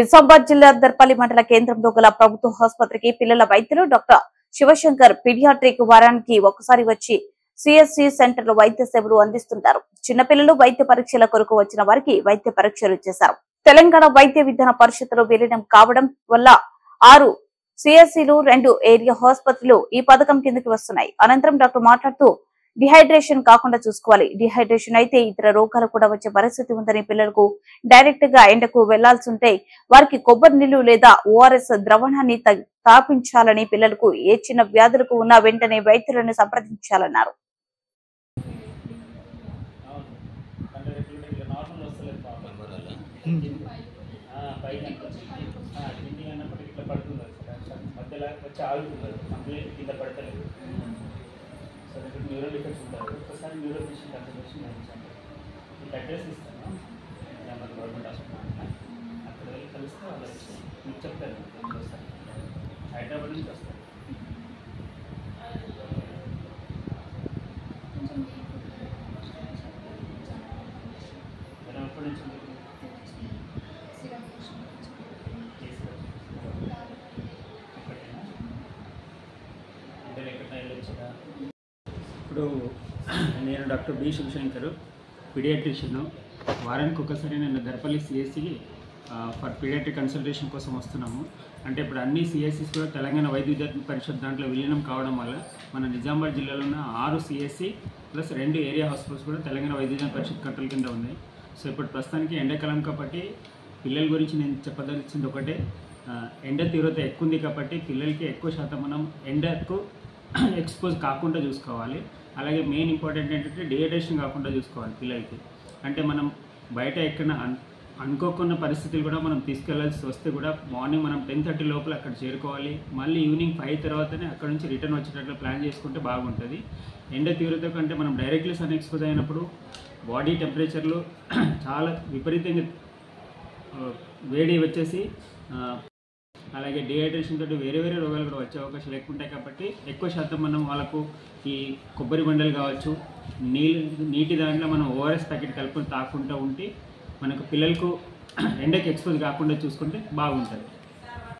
నిజామాబాద్ జిల్లా దర్పల్లి మండల కేంద్రంలో గల ప్రభుత్వ ఆసుపత్రికి పిల్లల వైద్యులు డాక్టర్ శివశంకర్ పీడియాట్రిక్ వారానికి ఒకసారి వచ్చి సిఎస్సి సెంటర్లో వైద్య సేవలు అందిస్తుంటారు. చిన్నపిల్లలు వైద్య పరీక్షల కొరకు వచ్చిన వారికి వైద్య పరీక్షలు చేశారు. తెలంగాణ వైద్య విధాన పరిషత్తులో విలీనం కావడం వల్ల 6 సిఎస్సిలు 2 ఏరియా ఆసుపత్రులు ఈ పథకం కిందకి వస్తున్నాయి. అనంతరం డాక్టర్ మాట్లాడుతూ డిహైడ్రేషన్ కాకుండా చూసుకోవాలి. డిహైడ్రేషన్ అయితే ఇతర రోగాలు కూడా వచ్చే పరిస్థితి ఉందని, పిల్లలకు డైరెక్ట్ గా ఎండకు వెళ్లాల్సి ఉంటే వారికి కొబ్బరి నీళ్లు లేదా ఓఆర్ఎస్ ద్రవణాన్ని తాపించాలని, పిల్లలకు ఏ చిన్న వ్యాధులకు ఉన్నా వెంటనే వైద్యులను సంప్రదించాలన్నారు. న్యూరల్ డిఫెక్ట్స్ ఉంటారు. ఒకసారి న్యూరల్ ఫిషింగ్ కన్సల్టేషన్ చేయించండి. మీకు అడ్రస్ ఇస్తాను. మన గవర్నమెంట్ హాస్పిటల్ అక్కడ వెళ్ళి కలిస్తే వాళ్ళు వచ్చి మీకు చెప్తారు. వస్తారు, హైదరాబాద్ నుంచి వస్తారు. మనం ఎప్పటి నుంచి ఎక్కడైనా వెళ్ళొచ్చుగా. ఇప్పుడు నేను డాక్టర్ బి శివశంకర్, పీడియాట్రిషియన్. వారానికి ఒకసారి నేను దర్పల్లి సిఎస్సికి ఫర్ పీడియాట్రిక్ కన్సల్టేషన్ కోసం వస్తున్నాము. అంటే ఇప్పుడు అన్ని సిఎస్సిస్ కూడా తెలంగాణ వైద్య విధాన పరిషత్ దాంట్లో విలీనం కావడం వల్ల మన నిజామాబాద్ జిల్లాలో ఉన్న 6 సిఎస్సి ప్లస్ 2 ఏరియా హాస్పిటల్స్ కూడా తెలంగాణ వైద్య విధాన పరిషత్ కంట్రోల్ కింద ఉన్నాయి. సో ఇప్పుడు ప్రస్తుతానికి ఎండాకాలం కాబట్టి పిల్లల గురించి నేను చెప్పదలిచింది ఒకటే, ఎండ తీవ్రత ఎక్కువ ఉంది కాబట్టి పిల్లలకి ఎక్కువ శాతం మనం ఎండకు ఎక్స్పోజ్ కాకుండా చూసుకోవాలి. అలాగే మెయిన్ ఇంపార్టెంట్ ఏంటంటే డిహైడ్రేషన్ కాకుండా చూసుకోవాలి పిల్లలకి. అంటే మనం బయట ఎక్కడ అనుకోకున్న పరిస్థితులు కూడా మనం తీసుకెళ్లాల్సి వస్తే కూడా మార్నింగ్ మనం 10:30 లోపల అక్కడ చేరుకోవాలి. మళ్ళీ ఈవినింగ్ 5 తర్వాతనే అక్కడ నుంచి రిటర్న్ వచ్చేటట్లు ప్లాన్ చేసుకుంటే బాగుంటుంది. ఎండ తీవ్రత కంటే మనం డైరెక్ట్లీ సన్ ఎక్స్పోజ్ అయినప్పుడు బాడీ టెంపరేచర్లు చాలా విపరీతంగా వేడి వచ్చేసి అలాగే డిహైడ్రేషన్ తోటి వేరే రోగాలు కూడా వచ్చే అవకాశాలు ఎక్కువ ఉంటాయి. కాబట్టి ఎక్కువ శాతం మనం వాళ్ళకు ఈ కొబ్బరి బండలు కావచ్చు, నీటి దాంట్లో మనం ఓఆర్ఎస్ ప్యాకెట్ కలుపుకొని తాకుంటూ ఉంటే మనకు పిల్లలకు ఎండకి ఎక్స్పోజ్ కాకుండా చూసుకుంటే బాగుంటుంది.